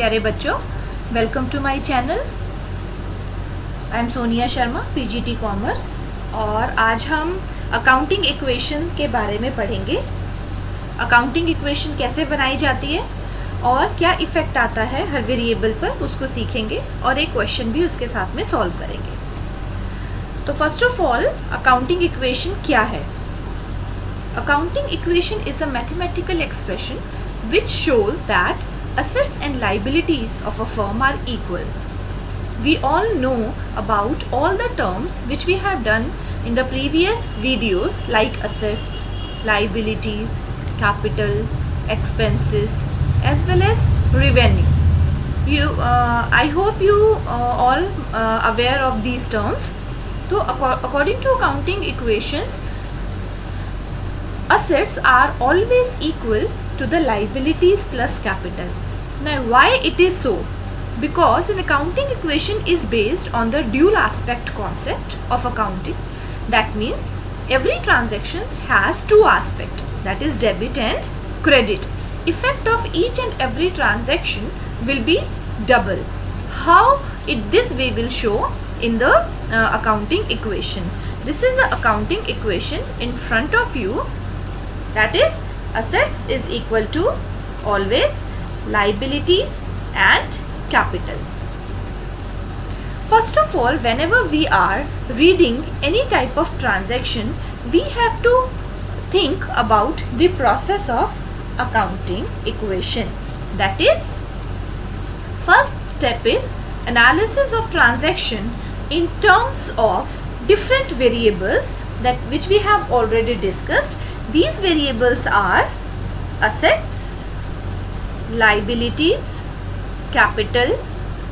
प्यारे बच्चों, welcome to my channel. I am Sonia Sharma, PGT commerce, और आज हम अकाउंटिंग इक्वेशन के बारे में पढ़ेंगे। अकाउंटिंग इक्वेशन कैसे बनाई जाती है और क्या इफ़ेक्ट आता है हर वेरिएबल पर, उसको सीखेंगे और एक क्वेश्चन भी उसके साथ में सॉल्व करेंगे। तो first of all, accounting equation क्या है? Accounting equation is a mathematical expression which shows that assets and liabilities of a firm are equal. We all know about all the terms which we have done in the previous videos, like assets, liabilities, capital, expenses, as well as revenue. I hope you all aware of these terms. So according to accounting equations, assets are always equal to the liabilities plus capital. Now why it is so? Because an accounting equation is based on the dual aspect concept of accounting. That means every transaction has two aspects, that is debit and credit. Effect of each and every transaction will be double. How this way will show in the accounting equation. This is the accounting equation in front of you. That is, assets is equal to always liabilities and capital. First of all, whenever we are reading any type of transaction, we have to think about the process of accounting equation. That is, first step is analysis of transaction in terms of different variables that which we have already discussed. These variables are assets, liabilities, capital,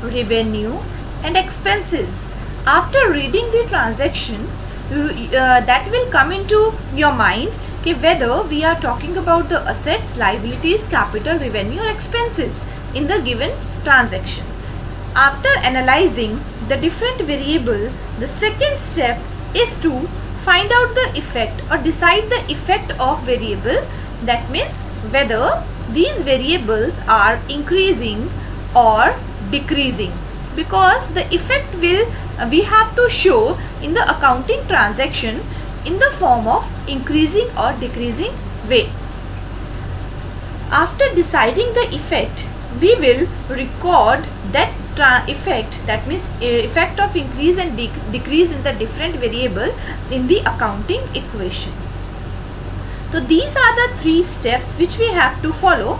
revenue and expenses. After reading the transaction, that will come into your mind कि whether we are talking about the assets, liabilities, capital, revenue or expenses in the given transaction. After analyzing the different variable, the second step is to find out the effect or decide the effect of variable. That means whether these variables are increasing or decreasing, because the effect will we have to show in the accounting transaction in the form of increasing or decreasing way. After deciding the effect, we will record that effect, that means effect of increase and decrease in the different variable in the accounting equation. So these are the three steps which we have to follow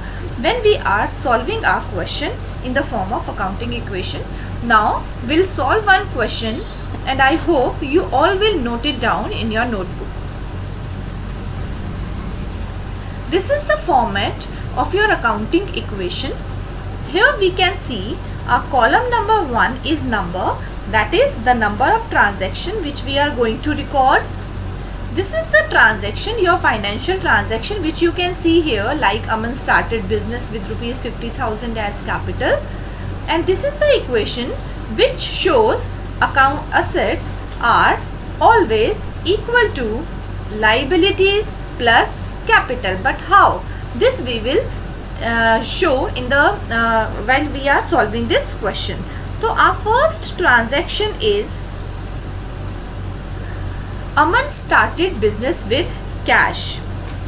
when we are solving our question in the form of accounting equation. Now we'll solve one question and I hope you all will note it down in your notebook. This is the format of your accounting equation. Here we can see our column number 1 is number, that is the number of transaction which we are going to record. This is the transaction, your financial transaction, which you can see here, like Aman started business with rupees 50,000 as capital, and this is the equation which shows account assets are always equal to liabilities plus capital. But how? This we will show in the when we are solving this question. So our first transaction is Aman started business with cash.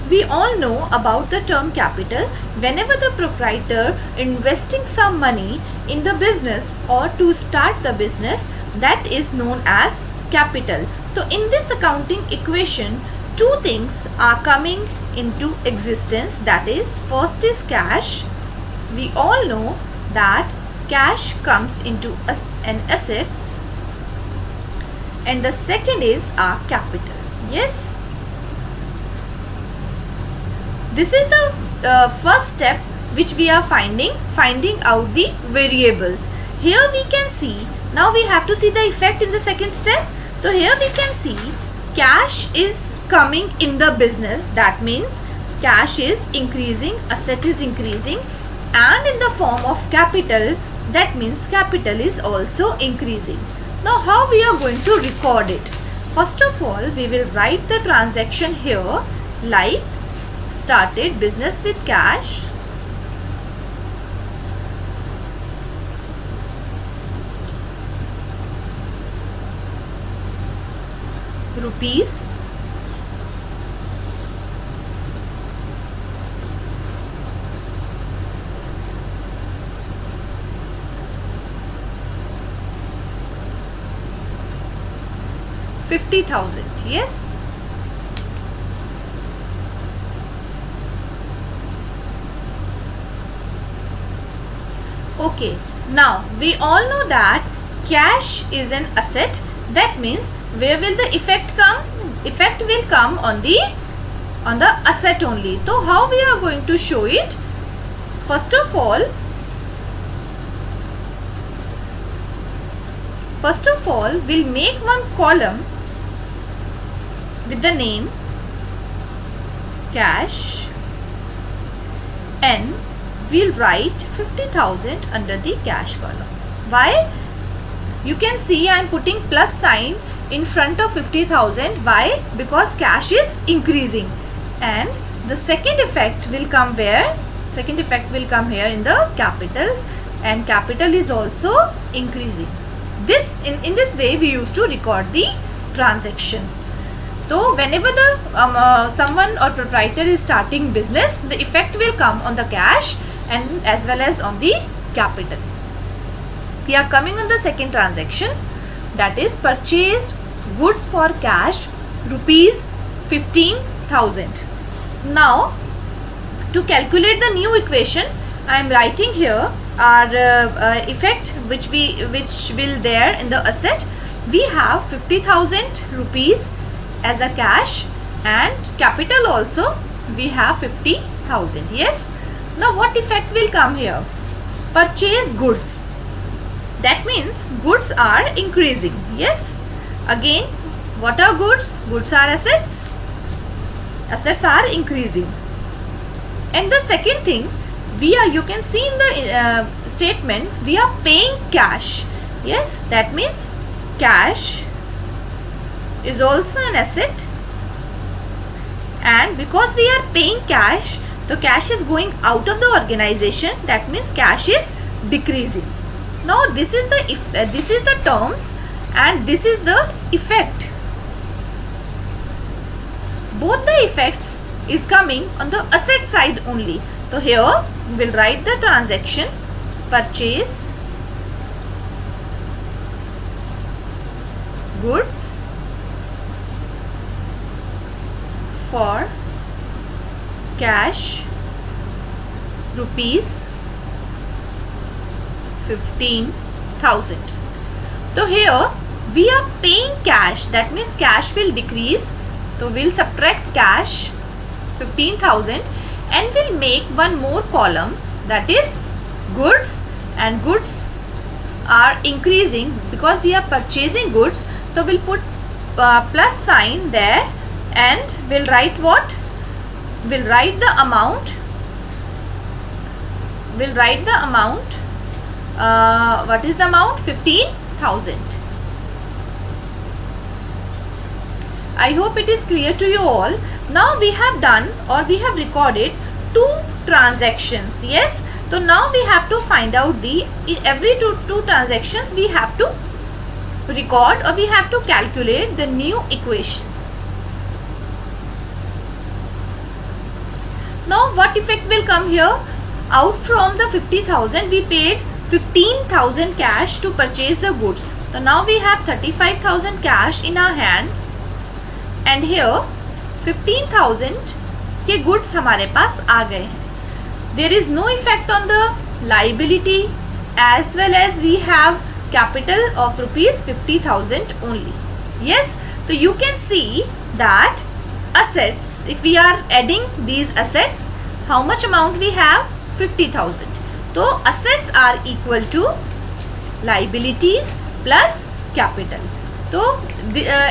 We all know about the term capital. Whenever the proprietor investing some money in the business or to start the business, that is known as capital. So in this accounting equation, two things are coming into existence. That is, first is cash. We all know that cash comes into an assets, and the second is our capital. Yes, this is the first step which we are finding out the variables. Here we can see, now we have to see the effect in the second step. So here we can see cash is coming in the business. That means cash is increasing, asset is increasing, and in the form of capital, that means capital is also increasing. Now how we are going to record it? First of all, we will write the transaction here, like started business with cash, rupees 50,000. Yes. Okay. Now we all know that cash is an asset. That means where will the effect come? Effect will come on the asset only. So how we are going to show it? First of all, we'll make one column with the name cash and we'll write 50,000 under the cash column. Why? You can see I am putting plus sign in front of 50,000. Why? Because cash is increasing. And the second effect will come where? Second effect will come here in the capital, and capital is also increasing. This in this way we used to record the transaction. So whenever the someone or proprietor is starting business, the effect will come on the cash and as well as on the capital. We are coming on the second transaction, that is purchased goods for cash rupees 15,000. Now to calculate the new equation, I am writing here our effect which will there in the asset. We have 50,000 rupees as a cash and capital also we have 50,000. Yes. Now what effect will come here? Purchase goods. That means goods are increasing. Yes. Again, what are goods? Goods are assets. Assets are increasing. And the second thing, you can see in the statement, we are paying cash. Yes, that means cash is also an asset, and because we are paying cash, the cash is going out of the organization. That means cash is decreasing. Now this is the terms and this is the effect. Both the effects is coming on the asset side only. So here we will write the transaction purchase goods for cash rupees 15,000. So here we are paying cash, that means cash will decrease. So we will subtract cash 15,000 and we'll make one more column, that is goods, and goods are increasing because we are purchasing goods. So we'll put plus sign there and we'll write what? We'll write the amount. We'll write the amount. What is the amount? 15,000. I hope it is clear to you all. Now we have done or we have recorded 2 transactions. Yes. So now we have to find out in every two transactions we have to record or we have to calculate the new equation. Now what effect will come here? Out from the 50,000 we paid 15,000 cash to purchase the goods. So now we have 35,000 cash in our hand and here 15,000 के goods हमारे पास आ गए हैं. There is no effect on the liability as well as we have capital of rupees 50,000 only. Yes, so you can see that assets, if we are adding these assets, how much amount we have? 50,000. So assets are equal to liabilities plus capital. So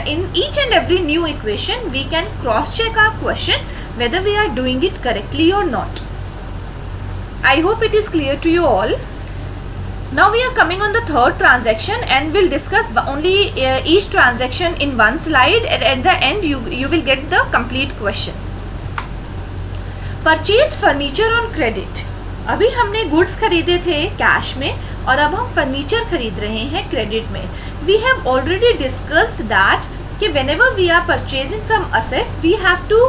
in each and every new equation we can cross check our question whether we are doing it correctly or not. I hope it is clear to you all. Now we are coming on the third transaction and we'll discuss only each transaction in one slide, and at the end you will get the complete question. Purchased furniture on credit. अभी हमने goods खरीदे थे cash में और अब हम furniture खरीद रहे हैं क्रेडिट में. We have already discussed that कि whenever we are purchasing some assets we have to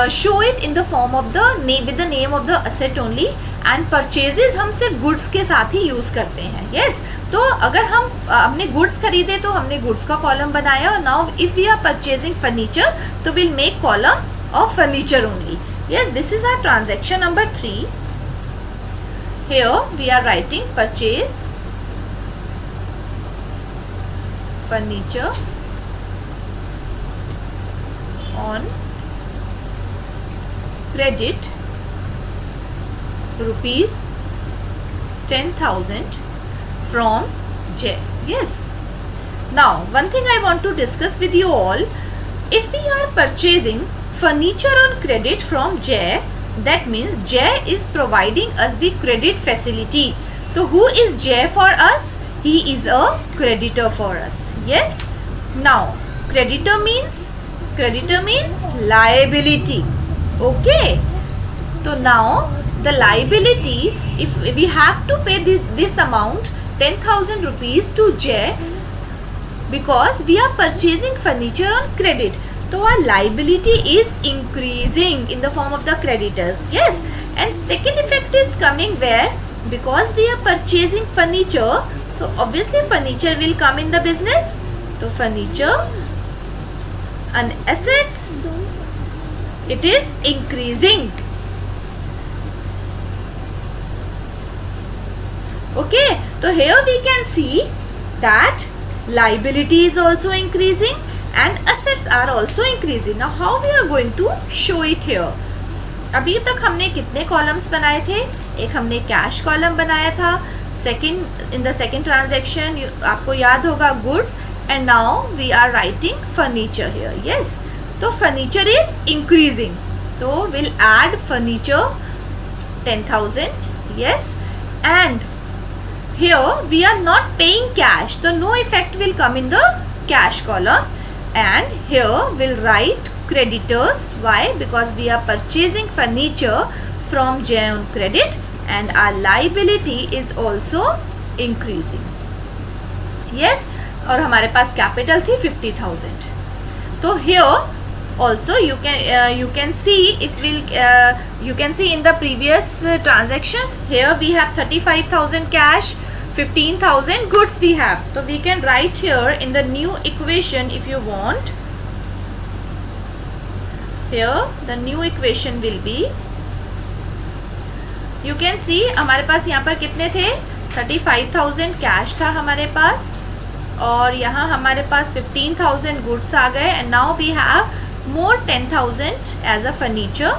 show it in the form of the name, with the name of the asset only, and purchases हम सिर्फ goods के साथ ही use करते हैं. yes, तो अगर हमने goods खरीदे तो हमने goods का कॉलम बनाया. और now if we are purchasing furniture तो we'll make column of furniture only. yes, this is our transaction number 3. here we are writing purchase furniture on credit rupees 10,000 from J. yes, now one thing I want to discuss with you all, if we are purchasing furniture on credit from J, that means J is providing us the credit facility. So who is J for us? He is a creditor for us. yes, now creditor means liability. okay, so now the liability, if we have to pay this amount 10,000 rupees to J because we are purchasing furniture on credit, so our liability is increasing in the form of the creditors. yes, and second effect is coming where, because we are purchasing furniture, so obviously furniture will come in the business. So furniture and assets, it is increasing. okay, so here we can see that liability is also increasing and assets are also increasing. Now how we are going to show it here? अभी तक हमने कितने columns बनाए थे? एक हमने cash column बनाया था. Second, in the second transaction आपको याद होगा goods, and now we are writing furniture here. Yes, तो फर्नीचर इज इंक्रीजिंग, तो will add furniture 10,000. yes, and here we are not paying cash, so no effect will come in the cash column. And here we'll write creditors. why? Because we are purchasing furniture from J on credit and our liability is also increasing. yes, और हमारे पास capital थी 50,000. तो here also you can see, if you can see in the previous transactions, here we have 35,000 cash, 15,000 goods we have. So we can write here in the new equation if you want. Here the new equation will be, you can see हमारे पास यहाँ पर कितने थे? 35,000 cash था हमारे पास, और यहाँ हमारे पास 15,000 गुड्स आ गए, and now we have more 10,000 as a furniture.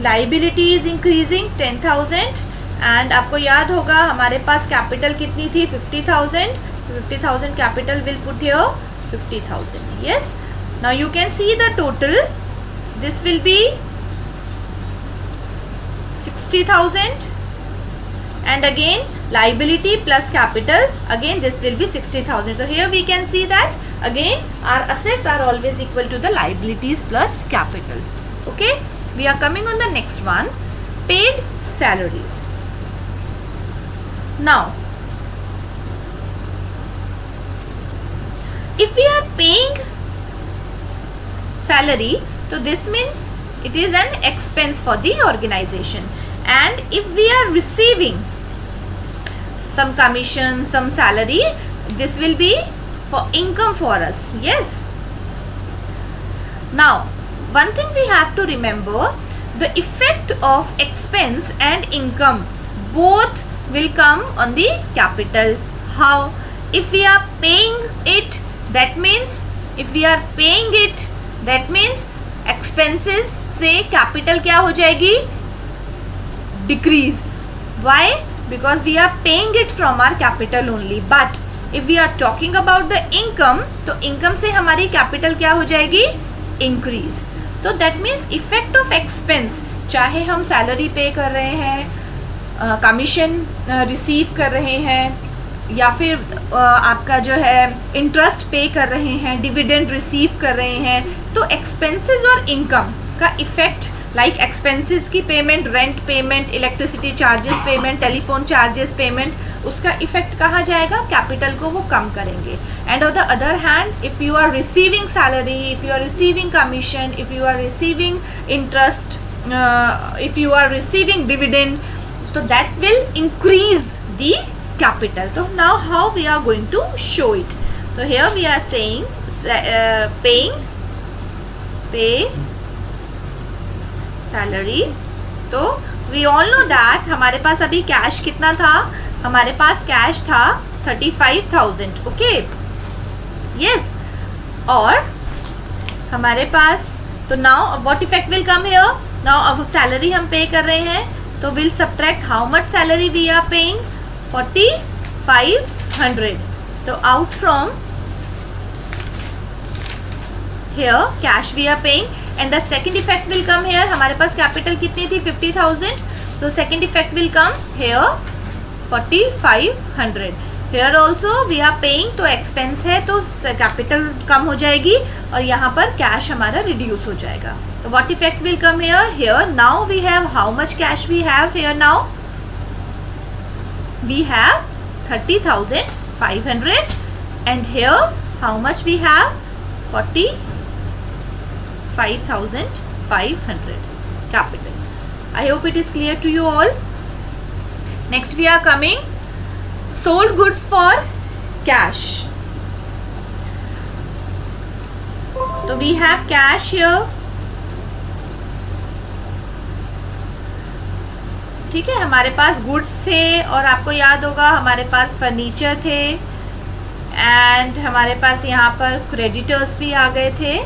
liability is increasing 10,000, and आपको याद होगा हमारे पास कैपिटल कितनी थी? 50,000. 50,000 capital will put here 50,000. yes, now you can see the total. this will be 60,000, and again liability plus capital, again this will be 60,000. so here we can see that again our assets are always equal to the liabilities plus capital. okay, we are coming on the next one, paid salaries. now if we are paying salary, so this means it is an expense for the organization, and if we are receiving some commission, some salary, this will be for income for us. yes, now one thing we have to remember, the effect of expense and income both will come on the capital. how? if we are paying it, that means expenses से capital क्या हो जाएगी? decrease. why? because we are paying it from our capital only. but if we are talking about the income, तो income से हमारी capital क्या हो जाएगी? increase. तो that means effect of expense, चाहे हम salary pay कर रहे हैं, commission receive कर रहे हैं, या फिर आपका जो है इंटरेस्ट पे कर रहे हैं, डिविडेंड रिसीव कर रहे हैं, तो एक्सपेंसेस और इनकम का इफेक्ट लाइक एक्सपेंसेस की payment, rent payment, electricity charges payment, telephone charges payment, उसका इफेक्ट कहाँ जाएगा, कैपिटल को वो कम करेंगे. And on the other hand if you are receiving salary, if you are receiving commission, if you are receiving interest, if you are receiving dividend, so that will increase the capital. So now how we are going to show it? So here we are saying pay salary. तो we all know that हमारे पास अभी cash कितना था, हमारे पास cash था 35,000. Okay, yes. और हमारे पास तो now what effect will come here. Now अब सैलरी हम पे कर रहे हैं, तो will subtract how much salary we are paying, 4,500. तो out from here cash we are paying. And the second effect will come here. हमारे पास capital कितनी थी, 50,000. तो second effect will come here 4,500. Here also we are paying, तो expense है तो capital कम हो जाएगी और यहाँ पर कैश हमारा रिड्यूस हो जाएगा. So what effect will come here? Here now we have how much cash we have here now? We have 30,500 and here how much we have? 45,500 capital. I hope it is clear to you all. Next we are coming sold goods for cash. So we have cash here. ठीक है, हमारे पास goods थे और आपको याद होगा हमारे पास furniture थे एंड हमारे पास यहाँ पर क्रेडिटर्स भी आ गए थे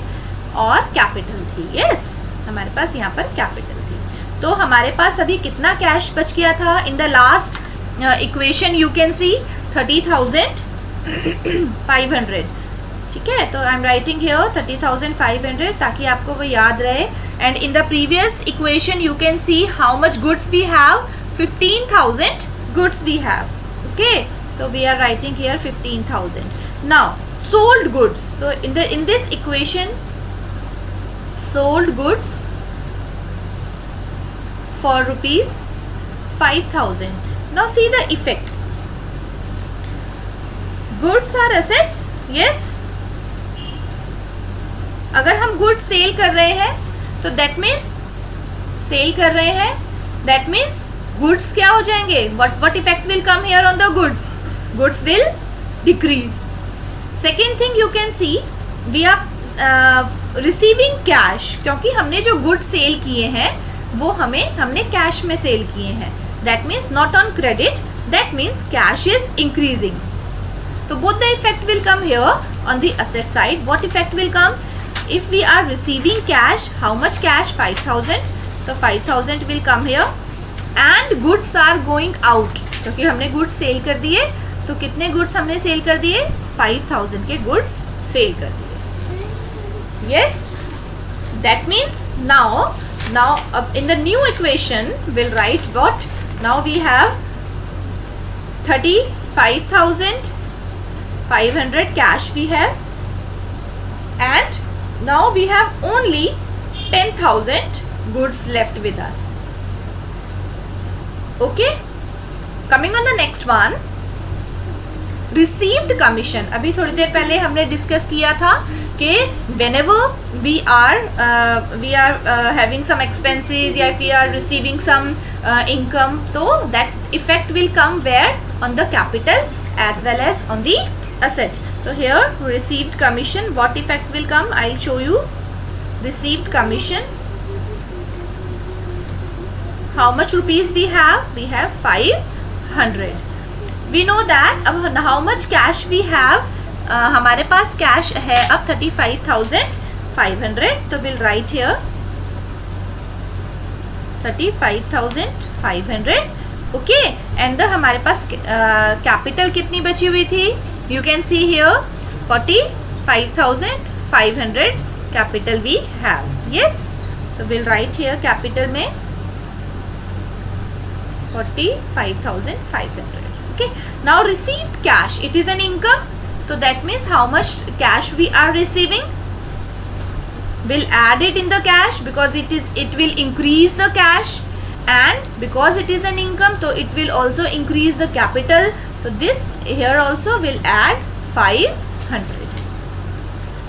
और कैपिटल थी. यस, हमारे पास यहाँ पर कैपिटल थी. तो हमारे पास अभी कितना कैश बच गया था in the last equation. You can सी 30,500. ठीक है, तो आई एम राइटिंग हियर 30,500 ताकि आपको वो याद रहे. And in the previous equation you can see how much goods we have, 15,000 goods we have. Okay, so we are writing here 15,000. Now sold goods, so in this equation sold goods for rupees 5,000. Now see the effect. Goods are assets. Yes, अगर हम goods cell कर रहे हैं तो that means cell कर रहे हैं, that means goods क्या हो जाएंगे, what effect will come here on the goods, goods will decrease. Second thing you can see we are receiving cash, क्योंकि हमने जो गुड्स सेल किए हैं वो हमने कैश में सेल किए हैं. That means not on credit, that means cash is increasing. तो both the effect will come here on the asset side. What effect will come if we are receiving cash, how much cash, 5,000. so 5,000 will come here and goods are going out, क्योंकि हमने goods cell कर दिए. तो कितने goods हमने cell कर दिए, 5,000 के goods सेल कर दिए. yes, that means now in the new equation we'll write what. now we have 35,500 cash we have and now we have only 10,000 goods left with us. Okay, coming on the next one, received commission. अभी थोड़ी देर पहले हमने discuss किया था कि whenever we are having some expenses या if we are receiving some income, तो that effect will come where, on the capital as well as on the asset. So here received commission, what effect will come, I'll show you. Received commission, how much rupees we have, 500. we know that अब how much cash we have, हमारे पास cash है अब 35,500. तो we'll write here 35,500. Okay, and हमारे पास capital कितनी बची हुई थी, you can see here 45,500 capital we have. yes, so we'll write here capital में 45,500. okay, now received cash, it is an income, so that means how much cash we are receiving, we'll add it in the cash because it will increase the cash, and because it is an income, so it will also increase the capital. So this here also will add 500.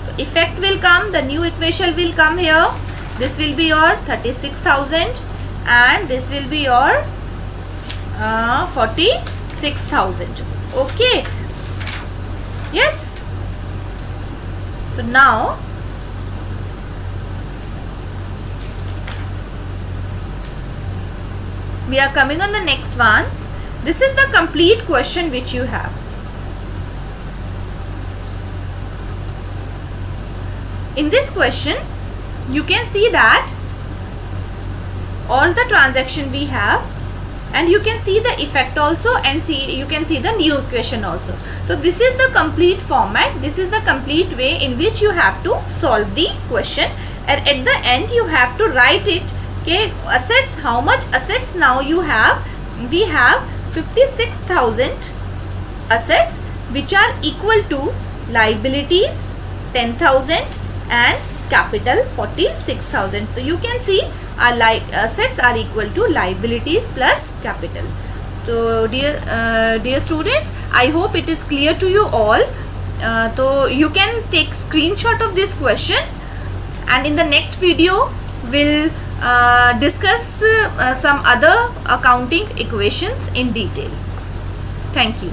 So effect will come, the new equation will come here. This will be your 36,000 and this will be your 46,000. Okay. Yes. So now we are coming on the next one. This is the complete question which you have. In this question, you can see that all the transaction we have, and you can see the effect also, and you can see the new equation also. So this is the complete format. This is the complete way in which you have to solve the question, and at the end you have to write it. Okay, assets, how much assets now you have? We have 56,000 assets which are equal to liabilities 10,000 and capital 46,000. So you can see our assets are equal to liabilities plus capital. So dear students, I hope it is clear to you all. So you can take screenshot of this question, and in the next video we'll discuss some other accounting equations in detail. Thank you.